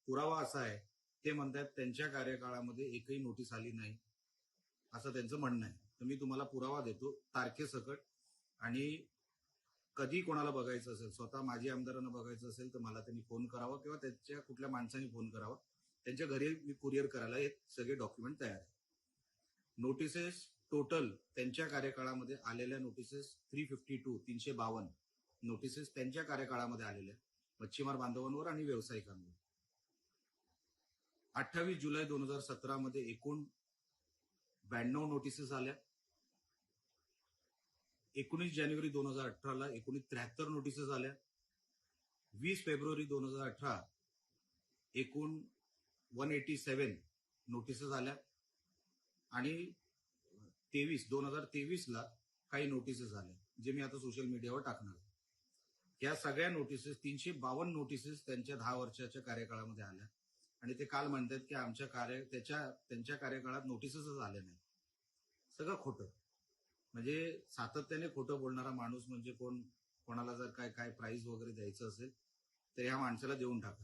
पुरावा असा आहे, ते म्हणतात त्यांच्या कार्यकाळामध्ये एकही नोटीस आली नाही, असं त्यांचं म्हणणं आहे. तर मी तुम्हाला पुरावा देतो तारखेसकट, आणि कधी कोणाला बघायचं असेल, स्वतः माजी आमदारांना बघायचं असेल तर मला त्यांनी फोन करावा किंवा त्यांच्या कुठल्या माणसांनी फोन करावा. त्यांच्या घरी मी कुरिअर करायला हे सगळे डॉक्युमेंट तयार आहे. नोटिसेस टोटल त्यांच्या कार्यकाळामध्ये आलेल्या नोटिसेस 352 नोटिसेस त्यांच्या कार्यकाळामध्ये आलेल्या मच्छीमार बांधवांवर आणि व्यावसायिकांवर. 28 जुलै 2017 मध्ये एकूण 92 नोटिसेस आल्या. 19 जानेवारी 2018 ला एकूण 73 नोटिसेस आल्या. 20 फेब्रुवारी 2018 एकूण 187 नोटिसेस आल्या. आणि 2023 ला काही नोटिसेस आल्या, जे मी आता सोशल मीडियावर टाकणार. या सगळ्या नोटिसेस 352 नोटिसेस त्यांच्या 10 वर्षाच्या कार्यकाळामध्ये आल्या. आणि ते काल म्हणतात की त्यांच्या कार्यकाळात नोटिसेसच आल्या नाही. सगळं खोटं. म्हणजे सातत्याने खोटं बोलणारा माणूस म्हणजे कोण? कोणाला जर काय प्राइज वगैरे द्यायचं असेल तर ह्या माणसाला देऊन टाका.